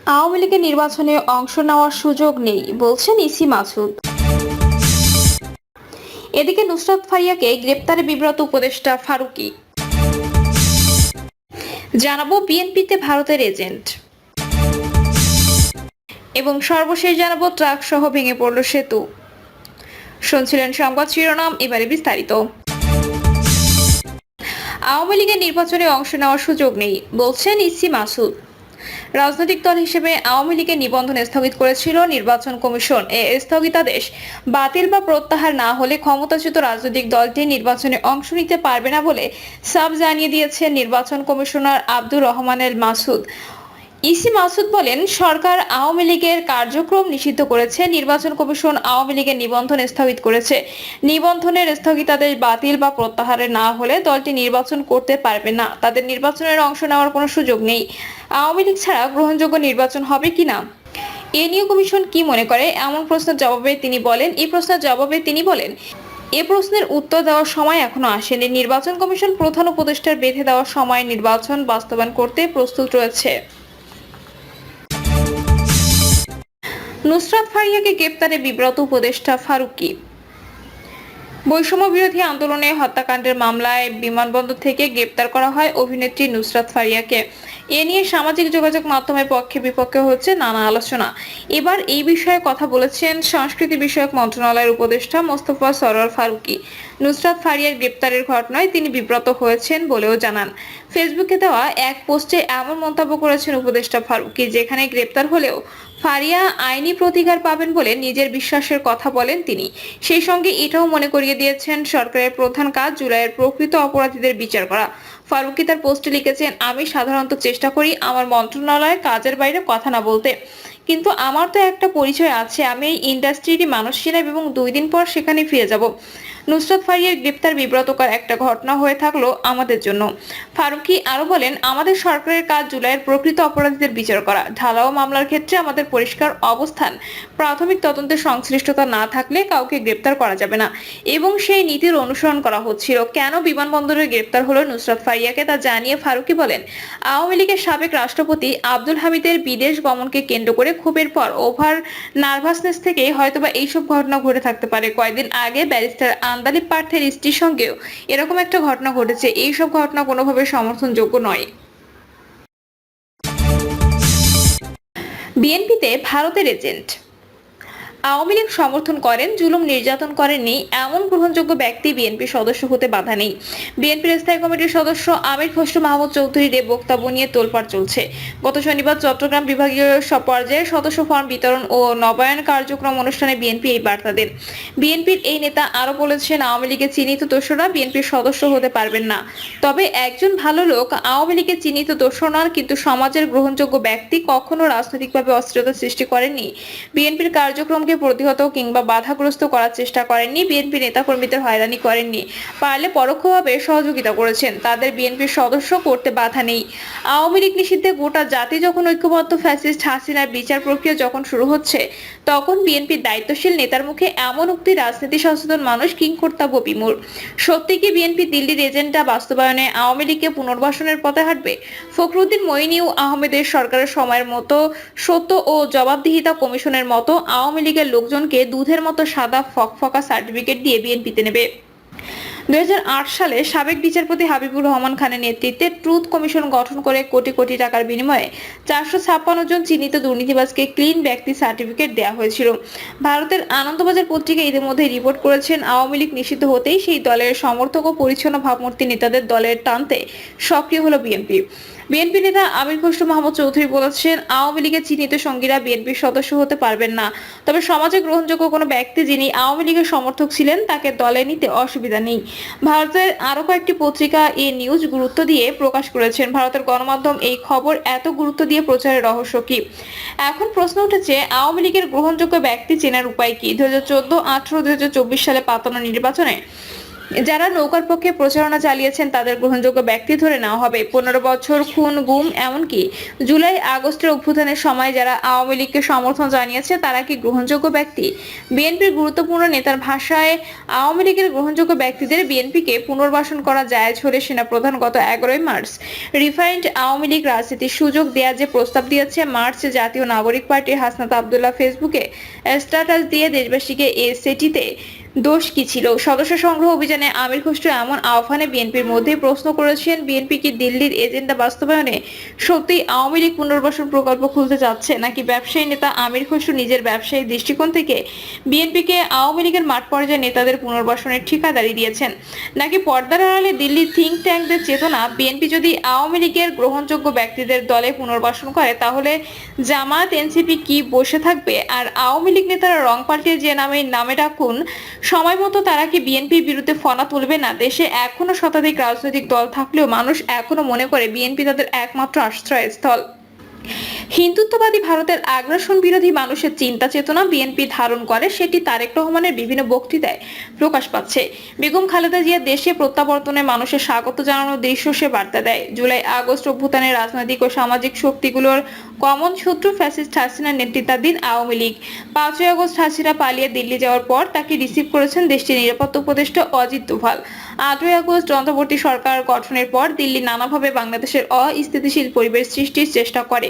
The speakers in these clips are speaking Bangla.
আওয়ামী লীগের নির্বাচনে অংশ নেওয়ার সুযোগ নেই বলছেন ইসি মাসুদ। এদিকে নুসরাত ফারিয়াকে গ্রেপ্তারে বিব্রত উপদেষ্টা ফারুকী। জানাবো বিএনপিতে ভারতের এজেন্ট এবং সর্বশেষ জানাবো ট্রাক সহ ভেঙে পড়ল সেতু। শুনছিলেন সংবাদ শিরোনাম, এবারে বিস্তারিত। আওয়ামী লীগের নির্বাচনে অংশ নেওয়ার সুযোগ নেই বলছেন ইসি মাসুদ। রাজনৈতিক দল হিসেবে আওয়ামী লীগের নিবন্ধন স্থগিত করেছিল নির্বাচন কমিশন। স্থগিতাদেশ বাতিল বা প্রত্যাহার না হলে ক্ষমতাচ্যুত রাজনৈতিক দলটি নির্বাচনে অংশ নিতে পারবে না বলে সাফ জানিয়ে দিয়েছেন নির্বাচন কমিশনার আব্দুর রহমান এল মাসুদ। ইসি মাসুদ বলেন, সরকার আওয়ামী লীগের কার্যক্রম নিষিদ্ধ করেছে, নির্বাচন কমিশন আওয়ামী লীগের নিবন্ধন স্থগিত করেছে। নিবন্ধনের স্থগিতাদেশ বাতিল বা প্রত্যাহারে না হলে দলটি নির্বাচন করতে পারবে না, তাদের নির্বাচনের অংশ নেওয়ার কোনো সুযোগ নেই। আওয়ামী লীগ ছাড়া গ্রহণযোগ্য নির্বাচন হবে কিনা এ নিয়ে কমিশন কি মনে করে, এমন প্রশ্নের জবাবে তিনি বলেন এ প্রশ্নের উত্তর দেওয়ার সময় এখনো আসেনি। নির্বাচন কমিশন প্রধান উপদেষ্টার বেঁধে দেওয়ার সময় নির্বাচন বাস্তবায়ন করতে প্রস্তুত রয়েছে। নুসরাত ফারিয়াকে গ্রেপ্তারে বিব্রত উপদেষ্টা ফারুকী। বৈষম্য বিরোধী আন্দোলনে হত্যাকাণ্ডের মামলায় বিমানবন্দর থেকে গ্রেপ্তার করা হয় অভিনেত্রী নুসরাত ফারিয়াকে। এ নিয়ে সামাজিক যোগাযোগ মাধ্যমের পক্ষে বিপক্ষে হচ্ছে নানা আলোচনা। এবার এই বিষয়ে কথা বলেছেন সংস্কৃতি বিষয়ক মন্ত্রণালয়ের উপদেষ্টা মোস্তফা সরোয়ার ফারুকী। নুসরাত ফারিয়ার গ্রেপ্তারের ঘটনায় তিনি বিব্রত হয়েছেন বলেও জানান। ফেসবুকে দেওয়া এক পোস্টে এমন মন্তব্য করেছেন উপদেষ্টা ফারুকী, যেখানে গ্রেপ্তার হলেও ফারিয়া আইনি প্রতিকার পাবেন বলে নিজের বিশ্বাসের কথা বলেন তিনি। সেই সঙ্গে এটাও মনে করিয়ে দিয়েছেন, সরকারের প্রধান কাজ জুলাইয়ের প্রকৃত অপরাধীদের বিচার করা। ফারুকী তার পোস্টে লিখেছেন, আমি সাধারণত চেষ্টা করি আমার মন্ত্রণালয়ের কাজের বাইরে কথা না বলতে, কিন্তু আমার তো একটা পরিচয় আছে, আমি এই ইন্ডাস্ট্রিরই মানুষ ছিলাম এবং 2 দিন পর সেখানে ফিরে যাব। নুসরাত ফারিয়ার গ্রেপ্তার বিব্রতকর একটা ঘটনা হয়ে থাকলো আমাদের জন্য। ফারুকী আরো বলেন, আমাদের সরকারের কাজ জুলাইয়ের প্রকৃত অপরাধীদের বিচার করা। ঢালাও মামলার ক্ষেত্রে আমাদের পরিষ্কার অবস্থান, প্রাথমিক তদন্তে সংশ্লিষ্টতা না থাকলে কাউকে গ্রেপ্তার করা যাবে না এবং সেই নীতির অনুসরণ করা হচ্ছিল। কেন বিমানবন্দরে গ্রেপ্তার হলো নুসরাত ফারিয়াকে তা জানিয়ে ফারুকী বলেন, আওয়ামী লীগের সাবেক রাষ্ট্রপতি আব্দুল হামিদের বিদেশ গমনকে কেন্দ্র করে ক্ষোভের পর ওভার নার্ভাসনেস থেকে হয়তোবা এইসব ঘটনা ঘটে থাকতে পারে। কয়েকদিন আগে ব্যারিস্টার আন্দালিব পার্থের স্ত্রীর সঙ্গেও এরকম একটা ঘটনা ঘটেছে। এইসব ঘটনা কোনোভাবে সমর্থনযোগ্য নয়। বিএনপিতে ভারতের এজেন্ট। আওয়ামী লীগ সমর্থন করেন, জুলুম নির্যাতন করেননি এমন গ্রহণযোগ্য ব্যক্তি বিএনপির সদস্য হতে বাধা নেই। বিএনপির স্থায়ী কমিটির সদস্য আমির খসরু মাহমুদ চৌধুরীর এ বক্তব্য নিয়ে তোলপাড় চলছে। গত শনিবার চট্টগ্রাম বিভাগীয় পর্যায়ে সদস্য ফর্ম বিতরণ ও নবায়ন কার্যক্রম অনুষ্ঠানে বিএনপি এই বার্তা দেন। বিএনপির এই নেতা আরো বলেছেন, আওয়ামী লীগের চিহ্নিত দোসররা বিএনপির সদস্য হতে পারবেন না। তবে একজন ভালো লোক আওয়ামী লীগের চিহ্নিত দোসর নন, কিন্তু সমাজের গ্রহণযোগ্য ব্যক্তি, কখনো রাজনৈতিকভাবে অস্থিরতা সৃষ্টি করেননি, বিএনপির কার্যক্রমকে প্রতিহত কিংবা বাধাগ্রস্ত করার চেষ্টা করেননি, বিএনপি নেতাকর্মীদের হয়রানি করেননি, পারলে পরোক্ষভাবে সহযোগিতা করেছেন। তাদের বিএনপির সদস্য করতে বাধা নেই। আওয়ামী লীগ নিষিদ্ধে গোটা জাতি যখন ঐক্যবদ্ধ, ফ্যাসিস্ট হাসিনার বিচার প্রক্রিয়া যখন শুরু হচ্ছে, তখন বিএনপির দায়িত্বশীল নেতার মুখে এমন উক্তি রাজনীতি সচেতন মানুষ কিংকর্তব্য বিমূঢ়। সত্যি কি বিএনপি দিল্লির এজেন্ডা বাস্তবায়নে আওয়ামী লীগকে পুনর্বাসনের পথে হাঁটবে? ফখরুদ্দিন মঈনুল আহমেদের সরকারের সময়ের মতো সত্য ও জবাবদিহিতা কমিশনের মতো আওয়ামী লীগের লোকজনকে দুধের মতো সাদা ফকফকা সার্টিফিকেট দিয়ে বিএনপিতে নেবে? 2008 সালে সাবেক বিচারপতি হাবিবুর রহমান খানের নেতৃত্বে ট্রুথ কমিশন গঠন করে কোটি কোটি টাকার বিনিময়ে 456 জন চিহ্নিত দুর্নীতিবাজকে ক্লিন ব্যক্তি সার্টিফিকেট দেওয়া হয়েছিল। ভারতের আনন্দবাজার পত্রিকা ইতিমধ্যে রিপোর্ট করেছেন, আওয়ামী লীগ নিষিদ্ধ হতেই সেই দলের সমর্থক ও পরিচ্ছন্ন ভাবমূর্তি নেতাদের দলের টানতে সক্রিয় হলো বিএনপি। বিএনপি নেতা আমির খসরু মাহমুদ চৌধুরী বলেছেন, আওয়ামী লীগের চিহ্নিত সঙ্গীরা বিএনপির সদস্য হতে পারবেন না। তবে সমাজে গ্রহণযোগ্য কোনো ব্যক্তি যিনি আওয়ামী লীগের সমর্থক ছিলেন তাকে দলে নিতে অসুবিধা নেই। ভারতের আরো কয়েকটি পত্রিকা এই নিউজ গুরুত্ব দিয়ে প্রকাশ করেছেন। ভারতের গণমাধ্যম এই খবর এত গুরুত্ব দিয়ে প্রচারের রহস্য কি? এখন প্রশ্ন উঠেছে, আওয়ামী লীগের গ্রহণযোগ্য ব্যক্তি চেনার উপায় কি? 2014, 2018, 2024 সালে পাতানো নির্বাচনে যারা নৌকার পক্ষে প্রচারণা চালিয়েছেন তাদের গ্রহণযোগ্য ব্যক্তি ধরে নেওয়া হবে। 15 বছর খুন, গুম, এমনকি জুলাই আগস্টের অভ্যুত্থানের সময় যারা আওয়ামী লীগকে সমর্থন জানিয়েছে তারা কি গ্রহণযোগ্য ব্যক্তি? বিএনপির গুরুত্বপূর্ণ নেতার ভাষায় আওয়ামী লীগের গ্রহণযোগ্য ব্যক্তিদের বিএনপিকে পুনর্বাসন করা জায়েজ হলে সেনাপ্রধান গত 11 মার্চ রিফাইন্ড আওয়ামী লীগ রাজনীতির সুযোগ দেওয়ার যে প্রস্তাব দিয়েছে। মার্চে জাতীয় নাগরিক পার্টির হাসনাত আব্দুল্লাহ ফেসবুকে স্ট্যাটাস দিয়ে দেশবাসীকে সেটিতে দোষ কি ছিল? সদস্য সংগ্রহ অভিযানে আমির খসরু এমন আহ্বানে বিএনপির মধ্যেই প্রশ্ন করেছেন, বিএনপি কি দিল্লির এজেন্ডা বাস্তবায়নে সত্যি আওয়ামী লীগ পুনর্বাসন প্রকল্প খুলতে যাচ্ছে, নাকি ব্যবসায়ী নেতা আমির খসরু নিজের ব্যবসায়িক দৃষ্টিকোণ থেকে বিএনপিকে আওয়ামী লীগের মাঠ পর্যায়ে নেতাদের পুনর্বাসনের ঠিকাদারি দিয়েছেন, নাকি পর্দার আড়ালে দিল্লির থিঙ্ক ট্যাঙ্কদের চেতনা? বিএনপি যদি আওয়ামী লীগের গ্রহণযোগ্য ব্যক্তিদের দলে পুনর্বাসন করে তাহলে জামায়াত এনসিপি কি বসে থাকবে? আর আওয়ামী লীগ নেতারা রং পাল্টিয়ে যে নামে ডাকুন সময় মতো তারা কি বিএনপির বিরুদ্ধে ফনা তুলবে না? দেশে এখনো শতাধিক রাজনৈতিক দল থাকলেও মানুষ এখনো মনে করে বিএনপি তাদের একমাত্র আশ্রয়স্থল। হিন্দুত্ববাদী ভারতের আগ্রাসন বিরোধী মানুষের চিন্তা চেতনা বিএনপি ধারণ করে, সেটি তারেক রহমানের বিভিন্ন বক্তৃতায় প্রকাশ পাচ্ছে। বেগম খালেদা জিয়া দেশে প্রত্যাবর্তনে মানুষের স্বাগত জানানোর দৃশ্য সে বার্তা দেয়। জুলাই আগস্ট অভ্যুত্থানের রাজনৈতিক ও সামাজিক শক্তিগুলোর কমন শত্রু ফ্যাসিস্ট হাসিনার নেতৃত্বাধীন আওয়ামী লীগ। 5ই আগস্ট হাসিনা পালিয়ে দিল্লি যাওয়ার পর তাকে রিসিভ করেছেন দেশটির নিরাপত্তা উপদেষ্টা অজিত দোভাল। 8ই আগস্ট অন্তর্বর্তী সরকার গঠনের পর দিল্লি নানাভাবে বাংলাদেশের অস্থিতিশীল পরিবেশ সৃষ্টির চেষ্টা করে।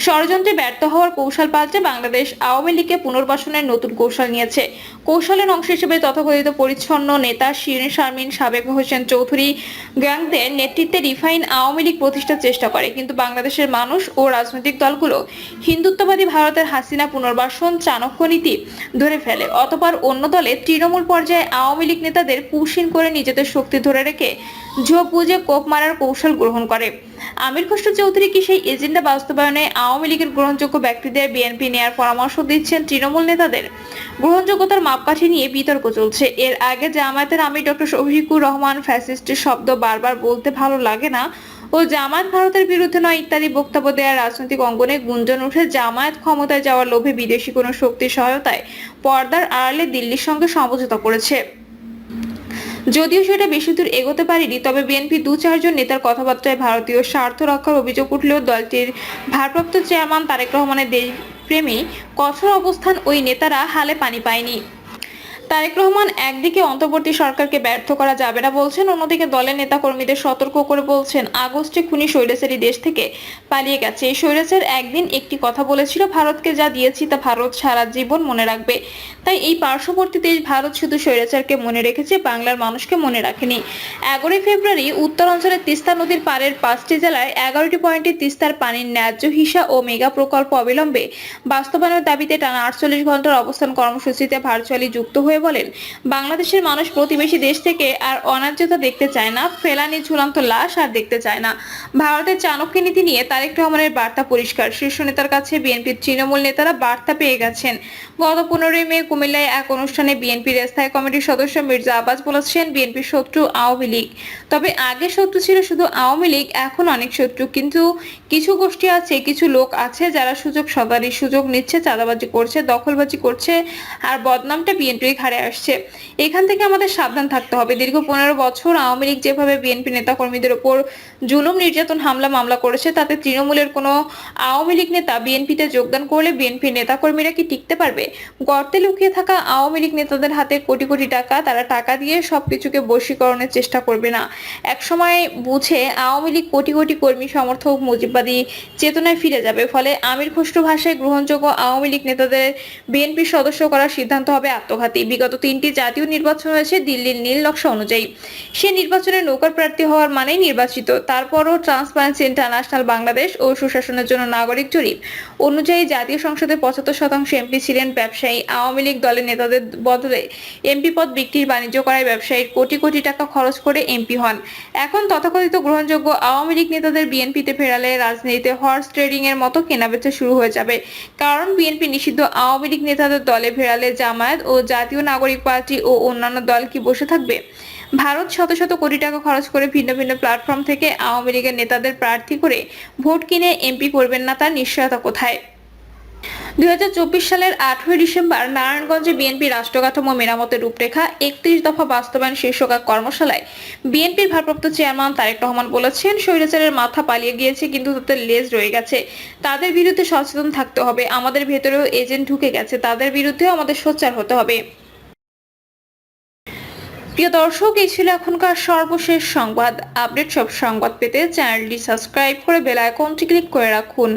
ষড়যন্ত্রে ব্যর্থ হওয়ার কৌশল পাল্টে বাংলাদেশ আওয়ামী লীগকে পুনর্বাসনের নতুন কৌশল নিয়েছে। কৌশলের অংশ হিসেবে তথাকথিত পরিচ্ছন্ন নেতা শিরিন শারমিন, সাবেক হোসেন চৌধুরী গ্যাংদের নেতৃত্বে রিফাইন আওয়ামী লীগ প্রতিষ্ঠার চেষ্টা করে। কিন্তু বাংলাদেশের মানুষ ও রাজনৈতিক দলগুলো হিন্দুত্ববাদী ভারতের হাসিনা পুনর্বাসন চাণক্য নীতি ধরে ফেলে। অতঃপর অন্য দলে তৃণমূল পর্যায়ে আওয়ামী লীগ নেতাদের পুশিন করে নিজেদের শক্তি ধরে রেখে ঝোপ বুঝে কোপ মারার কৌশল গ্রহণ করে। আমির খসরু চৌধুরী কি সেই এজেন্ডা বাস্তবায়নে আওয়ামী লীগের গ্রহণযোগ্য ব্যক্তিদের বিএনপি নেয়ার পরামর্শ দিচ্ছেন তৃণমূল নেতাদের? গ্রহণযোগ্যতার মাপকাঠি নিয়ে বিতর্ক চলছে। এর আগে জামায়াতের আমির ডক্টর শফিকুর রহমান ফ্যাসিস্টের শব্দ বারবার বলতে ভালো লাগে না ও জামায়াত ভারতের বিরুদ্ধে নয় ইত্যাদি বক্তব্য দেওয়ার রাজনৈতিক অঙ্গনে গুঞ্জন উঠে জামায়াত ক্ষমতায় যাওয়ার লোভে বিদেশি কোনো শক্তির সহায়তায় পর্দার আড়ালে দিল্লির সঙ্গে সমঝোতা করেছে। যদিও সেটা বেশি দূর এগোতে পারেনি, তবে বিএনপি 2-4 জন নেতার কথাবার্তায় ভারতীয় স্বার্থ রক্ষার অভিযোগ উঠলেও দলটির ভারপ্রাপ্ত চেয়ারম্যান তারেক রহমানের দেশপ্রেমী কঠোর অবস্থান ওই নেতারা হালে পানি পায়নি। তারেক রহমান একদিকে অন্তর্বর্তী সরকারকে ব্যর্থ করা যাবে না বলছেন, অন্যদিকে দলের নেতাকর্মীদের সতর্ক করে বলছেন আগস্টে খুনি স্বৈরাচারী দেশ থেকে পালিয়ে গেছে। এই স্বৈরাচার একদিন একটি কথা বলেছিল, ভারতকে যা দিয়েছি তা ভারত সারা জীবন মনে রাখবে। তাই এই পার্শ্ববর্তী দেশ ভারত শুধু স্বৈরাচারকে মনে রেখেছে, বাংলার মানুষকে মনে রাখেনি। 11 ফেব্রুয়ারি উত্তরাঞ্চলের তিস্তা নদীর পাড়ের 5টি জেলায় 11টি পয়েন্টে তিস্তার পানির ন্যায্য হিসা ও মেগা প্রকল্প অবিলম্বে বাস্তবায়নের দাবিতে টানা 48 ঘন্টার অবস্থান কর্মসূচিতে ভার্চুয়ালি যুক্ত হয়ে বলেন, বাংলাদেশের মানুষ প্রতিবেশী দেশ থেকে আর অন্যায্যতা দেখতে চায় না, ফেলানি ঝুলন্ত লাশ আর দেখতে চায় না। ভারতের চাণক্য নীতি নিয়ে তারেক রহমানের বার্তা পরিষ্কার। শীর্ষ নেতার কাছে বিএনপির তৃণমূল নেতারা বার্তা পেয়ে গেছেন। গত 15 মে কুমিল্লায় এক অনুষ্ঠানে বিএনপির স্থায়ী কমিটির সদস্য মির্জা আব্বাস বলেছেন, বিএনপির শত্রু আওয়ামী লীগ। তবে আগে শত্রু ছিল শুধু আওয়ামী লীগ, এখন অনেক শত্রু। কিন্তু কিছু গোষ্ঠী আছে, কিছু লোক আছে যারা সুযোগ নিচ্ছে, চাঁদাবাজি করছে, দখলবাজি করছে, আর বদনামটা বিএনপির ঘাড়ে আসছে। এখান থেকে আমাদের সাবধান থাকতে হবে। দীর্ঘ 15 বছর আওয়ামী লীগ যেভাবে বিএনপি নেতাকর্মীদের উপর জুলুম, নির্যাতন, হামলা মামলা করেছে, তাতে তৃণমূলের কোনো আওয়ামী লীগ নেতা বিএনপিতে যোগদান করলে বিএনপির নেতাকর্মীরা কি টিকতে পারবে? গর্তে লুকিয়ে থাকা আওয়ামী লীগ নেতাদের হাতে কোটি কোটি টাকা, তারা টাকা দিয়ে সবকিছুকে বশীকরণের চেষ্টা করবে না। একসময় বুঝে আওয়ামী লীগ কোটি কোটি কর্মী সমর্থক মুজিববাদী চেতনায় ফিরে যাবে। ফলে আমির খসরু ভাষায় গ্রহণযোগ্য আওয়ামী লীগ নেতাদের বিএনপির সদস্য করার সিদ্ধান্ত হবে আত্মঘাতী। বিগত 3টি জাতীয় নির্বাচন হয়েছে দিল্লির নীল নকশা অনুযায়ী। সে নির্বাচনে নৌকার প্রার্থী হওয়ার মানেই নির্বাচিত। তারপরও ট্রান্সপারেন্সি ইন্টারন্যাশনাল বাংলাদেশ ও সুশাসনের জন্য নাগরিক জরিপ অনুযায়ী জাতীয় সংসদে 75% এমপি ছিলেন ব্যবসায়ী। আওয়ামী লীগ দলের নেতাদের বদলে এমপি পদ বিক্রির বাণিজ্য করায় ব্যবসায়ীর কোটি কোটি টাকা খরচ করে এমপি হন। এখন তথাকথিত গ্রহণযোগ্য আওয়ামী লীগ নেতাদের বিএনপিতে ফেরালে রাজনীতিতে হর্স ট্রেডিং এর মতো কেনাবেচা শুরু হয়ে যাবে। কারণ বিএনপি নিষিদ্ধ আওয়ামী লীগ নেতাদের দলে ফেরালে জামায়াত ও জাতীয় নাগরিক পার্টি ও অন্যান্য দল কি বসে থাকবে? ভারত শত শত কোটি টাকা খরচ করে ভিন্ন ভিন্ন প্ল্যাটফর্ম থেকে আওয়ামী লীগের নেতাদের প্রার্থী করে ভোট কিনে এমপি করবেন না, তার নিশ্চয়তা কোথায়? 2024 সালের 18 ডিসেম্বর নারায়ণগঞ্জে বিএনপি রাষ্ট্রকাঠামো মেরামতের রূপরেখা 31 দফা বাস্তবায়ন শীর্ষক এক কর্মশালায় বিএনপির ভারপ্রাপ্ত চেয়ারম্যান তারেক রহমান বলেছেন, স্বৈরাচারের মাথা পালিয়ে গিয়েছে কিন্তু তাদের লেজ রয়ে গেছে। তাদের বিরুদ্ধে সচেতন থাকতে হবে। আমাদের ভেতরেও এজেন্ট ঢুকে গেছে, তাদের বিরুদ্ধেও আমাদের সোচ্চার হতে হবে। প্রিয় দর্শক, এই ছিল এখনকার সর্বশেষ সংবাদ আপডেট। সব সংবাদ পেতে চ্যানেলটি সাবস্ক্রাইব করে বেল আইকনটি ক্লিক করে রাখুন।